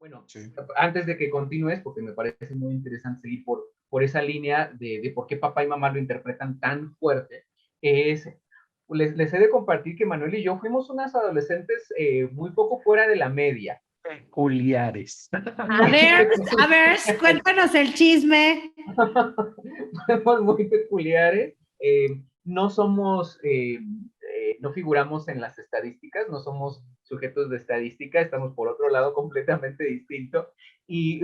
Bueno, Sí. antes de que continúes, porque me parece muy interesante seguir por esa línea de por qué papá y mamá lo interpretan tan fuerte, es, les he de compartir que Manuel y yo fuimos unas adolescentes muy poco fuera de la media. Peculiares. Muy A ver, cuéntanos el chisme. Fuimos muy peculiares. No somos, no figuramos en las estadísticas, no somos sujetos de estadística, estamos por otro lado completamente distinto. Y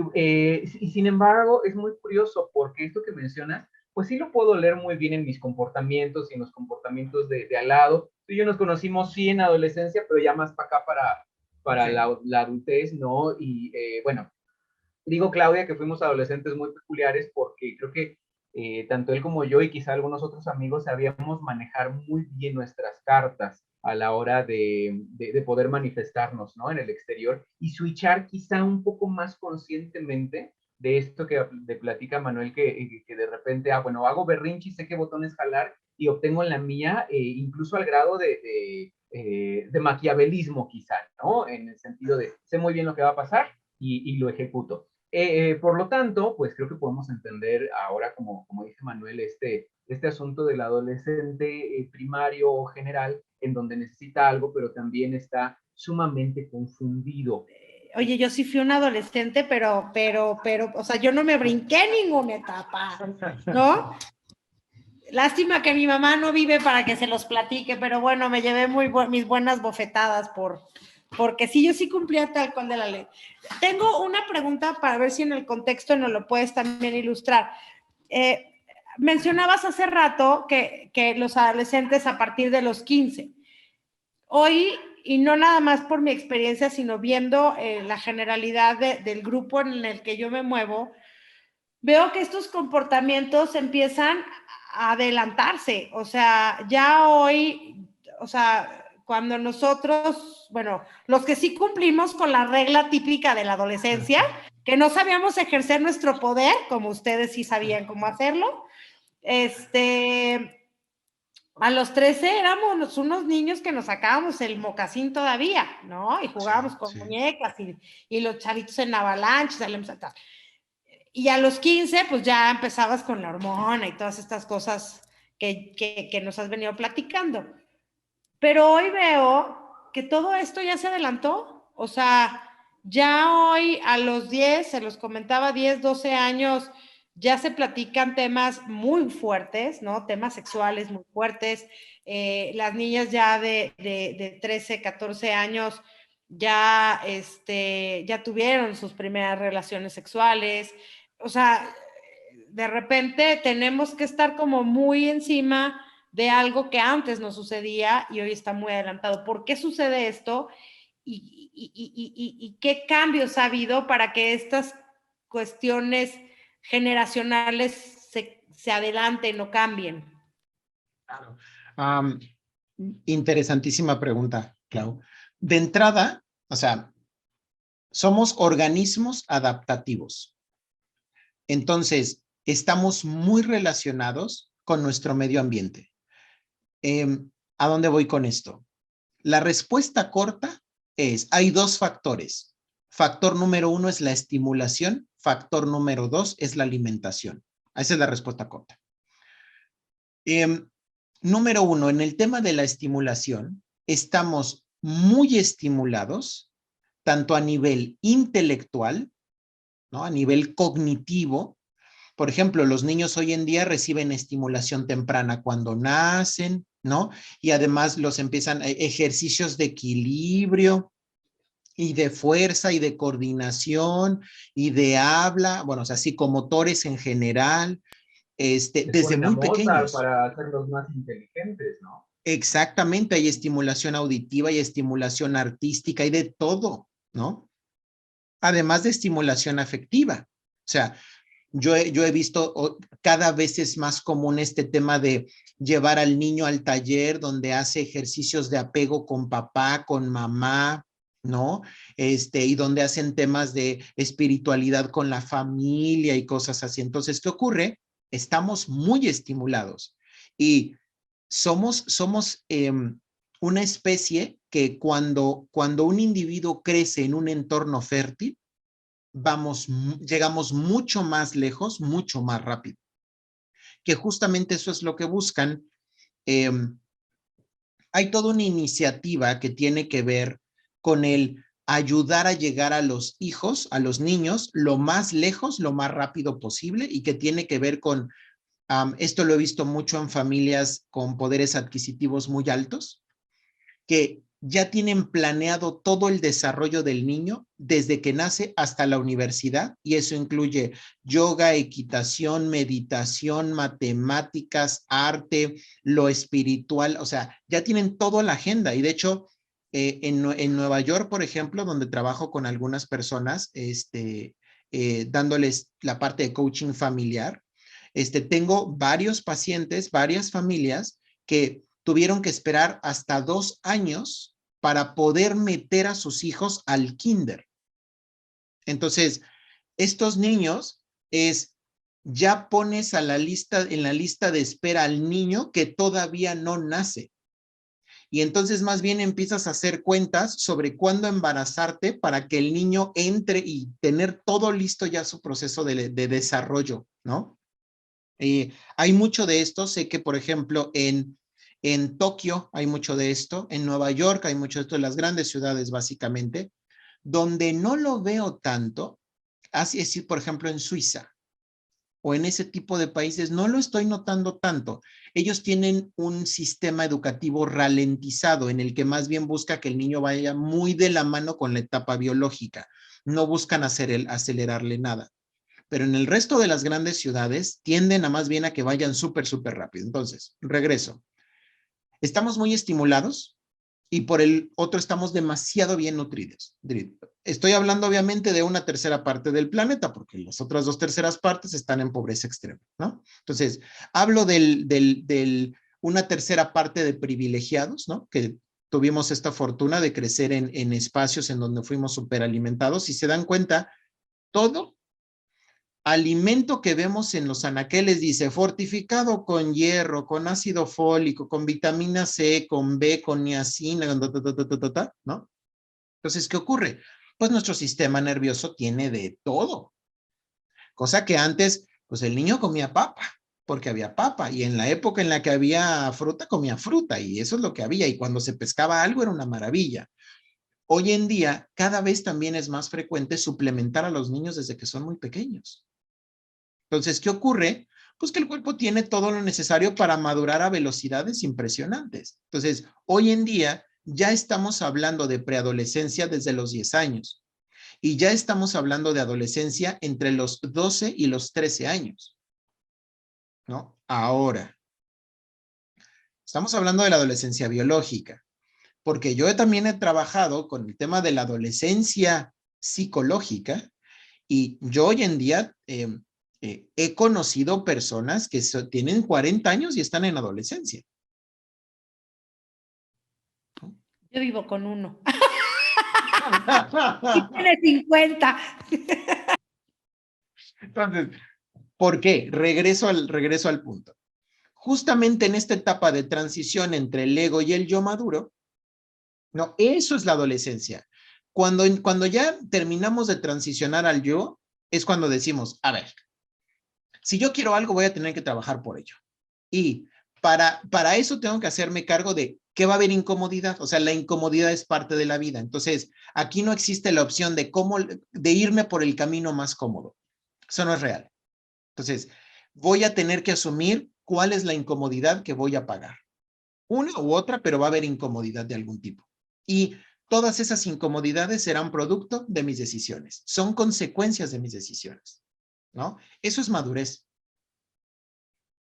sin embargo, es muy curioso porque esto que mencionas, pues sí lo puedo leer muy bien en mis comportamientos y en los comportamientos de al lado. Tú y yo nos conocimos sí en adolescencia, pero ya más para acá, para Sí. la adultez, ¿no? Y bueno, digo, Claudia, que fuimos adolescentes muy peculiares porque creo que tanto él como yo y quizá algunos otros amigos sabíamos manejar muy bien nuestras cartas a la hora de poder manifestarnos, ¿no? En el exterior y switchar quizá un poco más conscientemente de esto que de platica Manuel, que de repente, bueno, hago berrinche y sé qué botones jalar y obtengo en la mía, incluso al grado de maquiavelismo quizá, ¿no? En el sentido de sé muy bien lo que va a pasar y lo ejecuto. Por lo tanto, pues creo que podemos entender ahora, como dice Manuel, este asunto del adolescente primario o general, en donde necesita algo, pero también está sumamente confundido. Oye, yo sí fui un adolescente, pero, o sea, yo no me brinqué ninguna etapa, ¿no? Lástima que mi mamá no vive para que se los platique, pero bueno, me llevé mis buenas bofetadas porque sí, yo sí cumplía tal cual de la ley. Tengo una pregunta para ver si en el contexto nos lo puedes también ilustrar. Mencionabas hace rato que los adolescentes a partir de los 15. Hoy, y no nada más por mi experiencia, sino viendo la generalidad del grupo en el que yo me muevo, veo que estos comportamientos empiezan a adelantarse. O sea, ya hoy, o sea, cuando nosotros, bueno, los que sí cumplimos con la regla típica de la adolescencia, que no sabíamos ejercer nuestro poder, como ustedes sí sabían cómo hacerlo, a los 13 éramos unos niños que nos sacábamos el mocasín todavía, ¿no? Y jugábamos con muñecas y los chavitos en avalancha, salíamos a tal. Y a los 15, pues ya empezabas con la hormona y todas estas cosas que nos has venido platicando. Pero hoy veo que todo esto ya se adelantó. O sea, ya hoy a los 10, se los comentaba, 10, 12 años, ya se platican temas muy fuertes, ¿no? Temas sexuales muy fuertes. Las niñas ya de 13, 14 años ya, ya tuvieron sus primeras relaciones sexuales. O sea, de repente tenemos que estar como muy encima de algo que antes no sucedía y hoy está muy adelantado. ¿Por qué sucede esto? ¿Y qué cambios ha habido para que estas cuestiones generacionales se adelanten o cambien? Claro. Interesantísima pregunta, Clau. De entrada, o sea, somos organismos adaptativos. Entonces, estamos muy relacionados con nuestro medio ambiente. ¿A dónde voy con esto? La respuesta corta es, hay dos factores. Factor número 1 es la estimulación, factor número 2 es la alimentación. Esa es la respuesta corta. Número 1, en el tema de la estimulación, estamos muy estimulados, tanto a nivel intelectual, ¿no? A nivel cognitivo. Por ejemplo, los niños hoy en día reciben estimulación temprana cuando nacen, ¿no? Y además los empiezan ejercicios de equilibrio y de fuerza y de coordinación y de habla, bueno, o sea, psicomotores en general, desde muy pequeños. Para hacerlos más inteligentes, ¿no? Exactamente, hay estimulación auditiva y estimulación artística y de todo, ¿no? Además de estimulación afectiva. O sea, yo he visto cada vez es más común este tema de llevar al niño al taller donde hace ejercicios de apego con papá, con mamá, ¿no? Y donde hacen temas de espiritualidad con la familia y cosas así. Entonces, ¿qué ocurre? Estamos muy estimulados y somos una especie que cuando un individuo crece en un entorno fértil, llegamos mucho más lejos, mucho más rápido. Que justamente eso es lo que buscan. Hay toda una iniciativa que tiene que ver con el ayudar a llegar a los hijos, a los niños, lo más lejos, lo más rápido posible, y que tiene que ver con, esto lo he visto mucho en familias con poderes adquisitivos muy altos, que ya tienen planeado todo el desarrollo del niño desde que nace hasta la universidad, y eso incluye yoga, equitación, meditación, matemáticas, arte, lo espiritual, o sea, ya tienen toda la agenda. Y de hecho, en Nueva York, por ejemplo, donde trabajo con algunas personas, dándoles la parte de coaching familiar, tengo varios pacientes, varias familias que tuvieron que esperar hasta 2 años para poder meter a sus hijos al kinder. Entonces, estos niños ya pones en la lista de espera al niño que todavía no nace. Y entonces más bien empiezas a hacer cuentas sobre cuándo embarazarte para que el niño entre y tener todo listo ya su proceso de desarrollo, ¿no? Hay mucho de esto. Sé que, por ejemplo, en Tokio hay mucho de esto, en Nueva York hay mucho de esto, en las grandes ciudades básicamente. Donde no lo veo tanto, así es, por ejemplo, en Suiza o en ese tipo de países, no lo estoy notando tanto. Ellos tienen un sistema educativo ralentizado en el que más bien busca que el niño vaya muy de la mano con la etapa biológica. No buscan acelerarle nada. Pero en el resto de las grandes ciudades tienden a más bien a que vayan súper rápido. Entonces, regreso. Estamos muy estimulados y por el otro estamos demasiado bien nutridos. Estoy hablando obviamente de una tercera parte del planeta, porque las otras 2 terceras partes están en pobreza extrema, ¿no? Entonces, hablo de una tercera parte de privilegiados, ¿no? Que tuvimos esta fortuna de crecer en espacios en donde fuimos superalimentados. Y se dan cuenta, todo alimento que vemos en los anaqueles dice fortificado con hierro, con ácido fólico, con vitamina C, con B, con niacina, ¿no? Entonces, ¿qué ocurre? Pues nuestro sistema nervioso tiene de todo. Cosa que antes, pues el niño comía papa, porque había papa, y en la época en la que había fruta, comía fruta, y eso es lo que había, y cuando se pescaba algo era una maravilla. Hoy en día, cada vez también es más frecuente suplementar a los niños desde que son muy pequeños. Entonces, ¿qué ocurre? Pues que el cuerpo tiene todo lo necesario para madurar a velocidades impresionantes. Entonces, hoy en día ya estamos hablando de preadolescencia desde los 10 años y ya estamos hablando de adolescencia entre los 12 y los 13 años, ¿no? Ahora, estamos hablando de la adolescencia biológica, porque yo también he trabajado con el tema de la adolescencia psicológica y yo hoy en día he conocido personas que tienen 40 años y están en adolescencia. Yo vivo con uno. Y tiene 50. Entonces, ¿por qué? Regreso al punto. Justamente en esta etapa de transición entre el ego y el yo maduro, no, eso es la adolescencia. Cuando ya terminamos de transicionar al yo, es cuando decimos, a ver, si yo quiero algo, voy a tener que trabajar por ello. Y para eso tengo que hacerme cargo de que va a haber incomodidad. O sea, la incomodidad es parte de la vida. Entonces, aquí no existe la opción de irme por el camino más cómodo. Eso no es real. Entonces, voy a tener que asumir cuál es la incomodidad que voy a pagar. Una u otra, pero va a haber incomodidad de algún tipo. Y todas esas incomodidades serán producto de mis decisiones. Son consecuencias de mis decisiones, ¿no? Eso es madurez.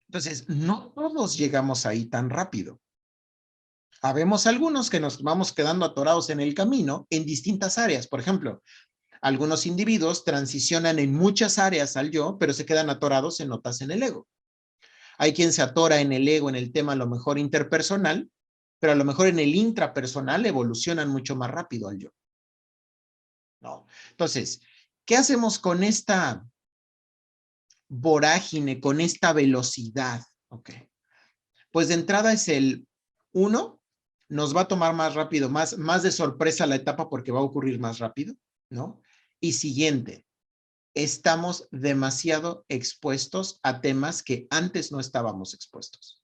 Entonces, no todos llegamos ahí tan rápido. Habemos algunos que nos vamos quedando atorados en el camino en distintas áreas. Por ejemplo, algunos individuos transicionan en muchas áreas al yo, pero se quedan atorados en otras en el ego. Hay quien se atora en el ego, en el tema a lo mejor interpersonal, pero a lo mejor en el intrapersonal evolucionan mucho más rápido al yo. ¿No? Entonces, ¿qué hacemos con esta vorágine, con esta velocidad? Ok. Pues de entrada es uno, nos va a tomar más rápido, más de sorpresa la etapa porque va a ocurrir más rápido, ¿no? Y siguiente, estamos demasiado expuestos a temas que antes no estábamos expuestos.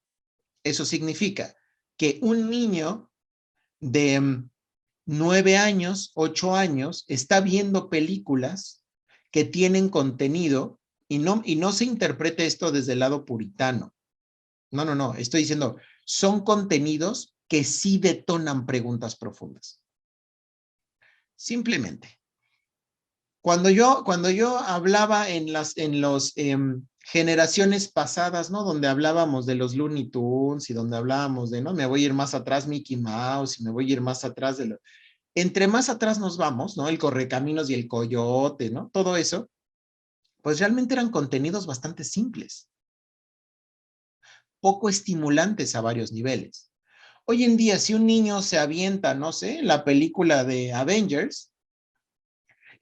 Eso significa que un niño de 9 años, 8 años, está viendo películas que tienen contenido y no se interprete esto desde el lado puritano. No, estoy diciendo, son contenidos que sí detonan preguntas profundas. Simplemente. Cuando yo hablaba en las generaciones pasadas, ¿no? Donde hablábamos de los Looney Tunes y donde hablábamos de, ¿no? Me voy a ir más atrás Mickey Mouse y me voy a ir más atrás de lo... Entre más atrás nos vamos, ¿no? El Correcaminos y el Coyote, ¿no? Todo eso, pues realmente eran contenidos bastante simples, poco estimulantes a varios niveles. Hoy en día, si un niño se avienta, no sé, la película de Avengers,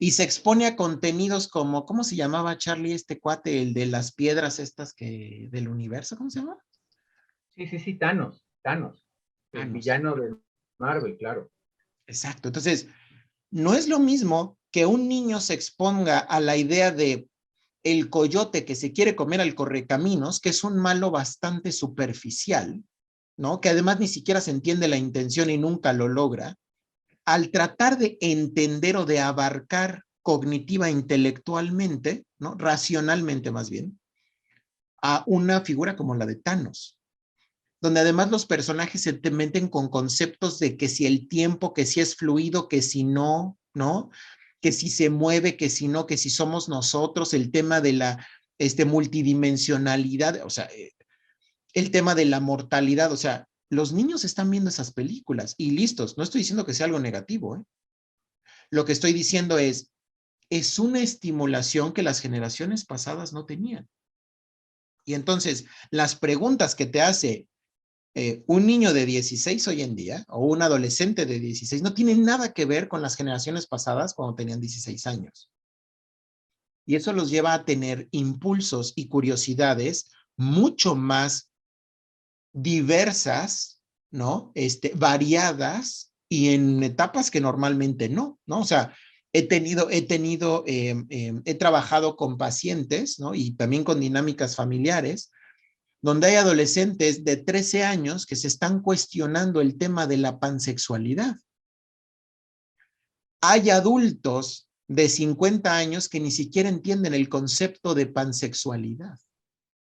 y se expone a contenidos como, ¿cómo se llamaba, Charlie, este cuate, el de las piedras estas del universo? ¿Cómo se llama? Sí, Thanos, el Thanos. villano de Marvel, claro. Exacto, entonces, no es lo mismo que un niño se exponga a la idea de el coyote que se quiere comer al correcaminos, que es un malo bastante superficial, ¿no? Que además ni siquiera se entiende la intención y nunca lo logra, al tratar de entender o de abarcar cognitiva intelectualmente, ¿no? Racionalmente más bien, a una figura como la de Thanos, donde además los personajes se te meten con conceptos de que si el tiempo, que si es fluido, que si no, ¿no? Que si se mueve, que si no, que si somos nosotros, el tema de la multidimensionalidad, o sea, el tema de la mortalidad, o sea, los niños están viendo esas películas y listos, no estoy diciendo que sea algo negativo, ¿eh? Lo que estoy diciendo es una estimulación que las generaciones pasadas no tenían. Y entonces, las preguntas que te hace un niño de 16 hoy en día, o un adolescente de 16, no tienen nada que ver con las generaciones pasadas cuando tenían 16 años. Y eso los lleva a tener impulsos y curiosidades mucho más diversas, ¿no? Variadas y en etapas que normalmente no, ¿no? O sea, he trabajado con pacientes, ¿no? Y también con dinámicas familiares, donde hay adolescentes de 13 años que se están cuestionando el tema de la pansexualidad. Hay adultos de 50 años que ni siquiera entienden el concepto de pansexualidad.